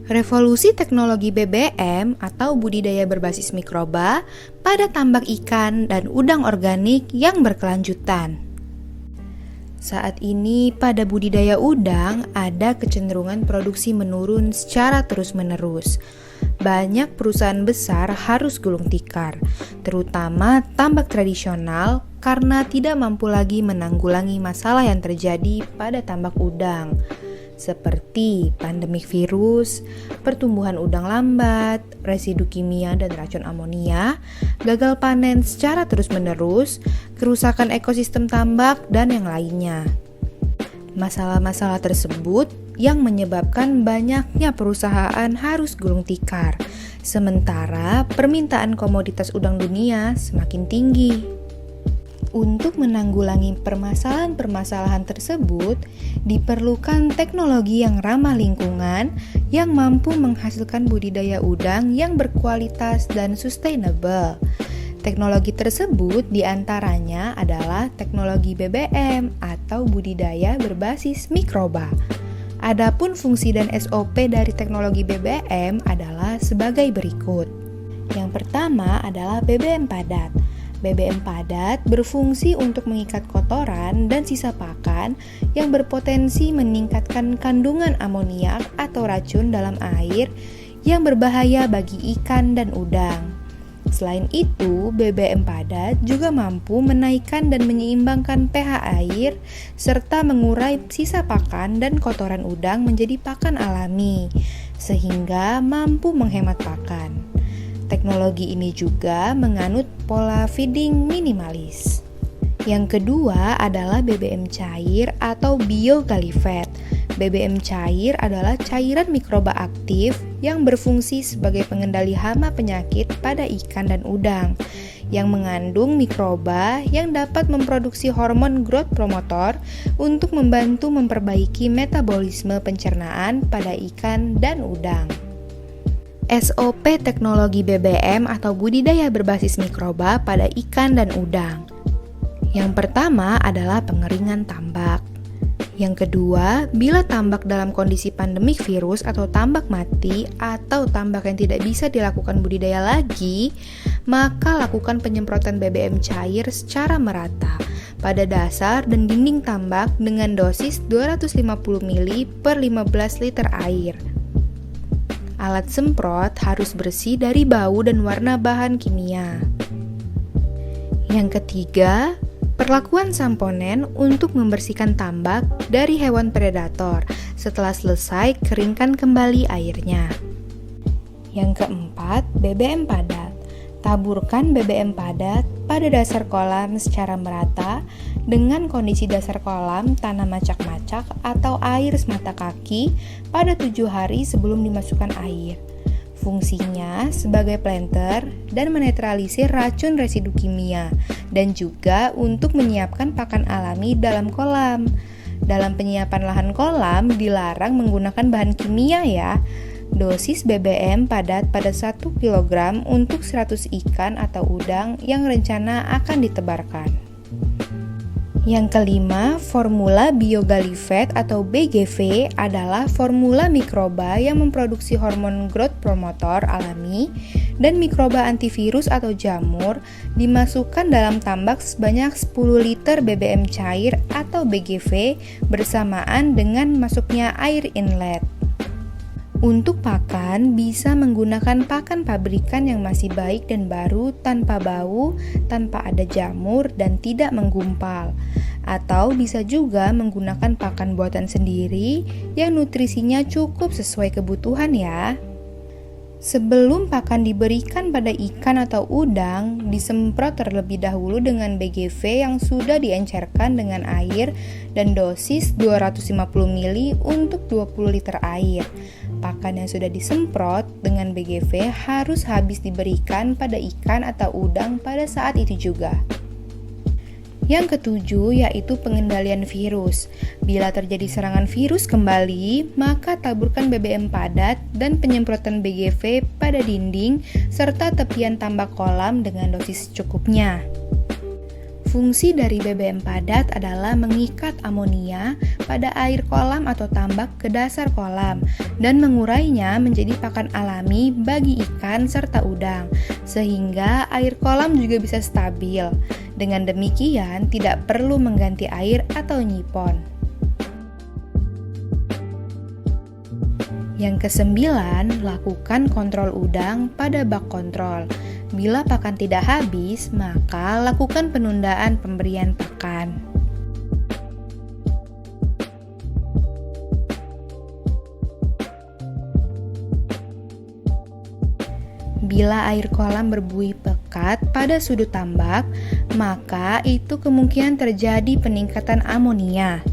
Revolusi teknologi BBM atau budidaya berbasis mikroba pada tambak ikan dan udang organik yang berkelanjutan. Saat ini pada budidaya udang ada kecenderungan produksi menurun secara terus-menerus. Banyak perusahaan besar harus gulung tikar, terutama tambak tradisional karena tidak mampu lagi menanggulangi masalah yang terjadi pada tambak udang, seperti pandemik virus, pertumbuhan udang lambat, residu kimia dan racun amonia, gagal panen secara terus-menerus, kerusakan ekosistem tambak, dan yang lainnya. Masalah-masalah tersebut yang menyebabkan banyaknya perusahaan harus gulung tikar, sementara permintaan komoditas udang dunia semakin tinggi. Untuk menanggulangi permasalahan-permasalahan tersebut, diperlukan teknologi yang ramah lingkungan yang mampu menghasilkan budidaya udang yang berkualitas dan sustainable. Teknologi tersebut diantaranya adalah teknologi BBM atau budidaya berbasis mikroba. Adapun fungsi dan SOP dari teknologi BBM adalah sebagai berikut. Yang pertama adalah BBM padat. BBM padat berfungsi untuk mengikat kotoran dan sisa pakan yang berpotensi meningkatkan kandungan amoniak atau racun dalam air yang berbahaya bagi ikan dan udang. Selain itu, BBM padat juga mampu menaikkan dan menyeimbangkan pH air serta mengurai sisa pakan dan kotoran udang menjadi pakan alami, sehingga mampu menghemat pakan. Teknologi ini juga menganut pola feeding minimalis. Yang kedua adalah BBM cair atau biogalifet. BBM cair adalah cairan mikroba aktif yang berfungsi sebagai pengendali hama penyakit pada ikan dan udang, yang mengandung mikroba yang dapat memproduksi hormon growth promotor untuk membantu memperbaiki metabolisme pencernaan pada ikan dan udang. SOP teknologi BBM atau budidaya berbasis mikroba pada ikan dan udang. Yang pertama adalah pengeringan tambak. Yang kedua, bila tambak dalam kondisi pandemik virus atau tambak mati atau tambak yang tidak bisa dilakukan budidaya lagi, maka lakukan penyemprotan BBM cair secara merata pada dasar dan dinding tambak dengan dosis 250 ml per 15 liter air. Alat semprot harus bersih dari bau dan warna bahan kimia. Yang ketiga, perlakuan samponen untuk membersihkan tambak dari hewan predator. Setelah selesai, keringkan kembali airnya. Yang keempat, BBM padat. Taburkan BBM padat pada dasar kolam secara merata dengan kondisi dasar kolam tanah macak-macak atau air semata kaki pada 7 hari sebelum dimasukkan air. Fungsinya sebagai planter dan menetralisir racun residu kimia dan juga untuk menyiapkan pakan alami dalam kolam. Dalam penyiapan lahan kolam dilarang menggunakan bahan kimia ya. Dosis BBM padat pada 1 kg untuk 100 ikan atau udang yang rencana akan ditebarkan. Yang kelima, formula biogalifet atau BGV adalah formula mikroba yang memproduksi hormon growth promotor alami dan mikroba antivirus atau jamur dimasukkan dalam tambak sebanyak 10 liter BBM cair atau BGV bersamaan dengan masuknya air inlet. Untuk pakan, bisa menggunakan pakan pabrikan yang masih baik dan baru tanpa bau, tanpa ada jamur, dan tidak menggumpal. Atau bisa juga menggunakan pakan buatan sendiri yang nutrisinya cukup sesuai kebutuhan ya. Sebelum pakan diberikan pada ikan atau udang, disemprot terlebih dahulu dengan BGV yang sudah diencerkan dengan air dan dosis 250 ml untuk 20 liter air. Pakan yang sudah disemprot dengan BGV harus habis diberikan pada ikan atau udang pada saat itu juga. Yang ketujuh yaitu pengendalian virus. Bila terjadi serangan virus kembali, maka taburkan BBM padat dan penyemprotan BGV pada dinding serta tepian tambak kolam dengan dosis secukupnya. Fungsi dari BBM padat adalah mengikat amonia pada air kolam atau tambak ke dasar kolam dan mengurainya menjadi pakan alami bagi ikan serta udang, sehingga air kolam juga bisa stabil. Dengan demikian, tidak perlu mengganti air atau nyipon. Yang kesembilan, lakukan kontrol udang pada bak kontrol. Bila pakan tidak habis, maka lakukan penundaan pemberian pakan. Bila air kolam berbuih pekat pada sudut tambak, maka itu kemungkinan terjadi peningkatan amonia.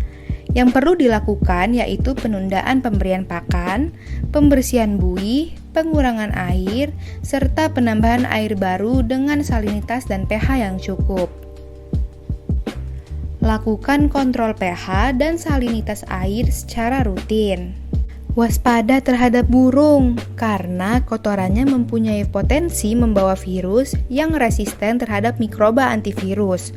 Yang perlu dilakukan yaitu penundaan pemberian pakan, pembersihan buih, pengurangan air, serta penambahan air baru dengan salinitas dan pH yang cukup. Lakukan kontrol pH dan salinitas air secara rutin. Waspada terhadap burung, karena kotorannya mempunyai potensi membawa virus yang resisten terhadap mikroba antivirus.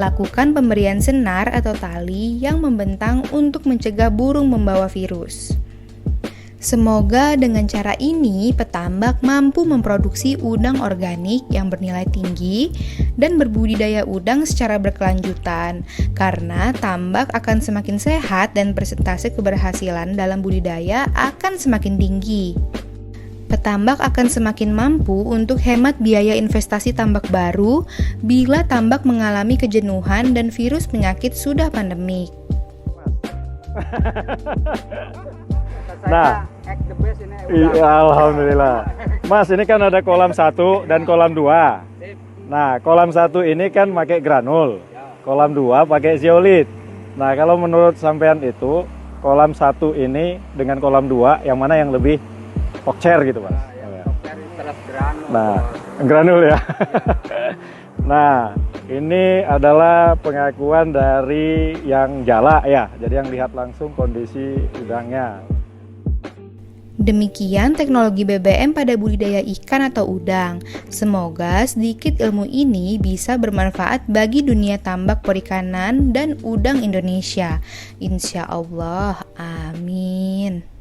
Lakukan pemberian senar atau tali yang membentang untuk mencegah burung membawa virus. Semoga dengan cara ini petambak mampu memproduksi udang organik yang bernilai tinggi dan berbudidaya udang secara berkelanjutan, karena tambak akan semakin sehat dan persentase keberhasilan dalam budidaya akan semakin tinggi. Petambak akan semakin mampu untuk hemat biaya investasi tambak baru bila tambak mengalami kejenuhan dan virus penyakit sudah pandemik. Nah, alhamdulillah. Mas, ini kan ada kolam 1 dan kolam 2. Nah, kolam 1 ini kan pakai granul, kolam 2 pakai zeolit. Nah, kalau menurut sampean itu, kolam 1 ini dengan kolam 2, yang mana yang lebih pokcer gitu, Mas? Nah, granul ya. Nah, ini adalah pengakuan dari yang jala ya. Jadi yang lihat langsung kondisi udangnya. Demikian teknologi BBM pada budidaya ikan atau udang. Semoga sedikit ilmu ini bisa bermanfaat bagi dunia tambak perikanan dan udang Indonesia. Insya Allah, amin.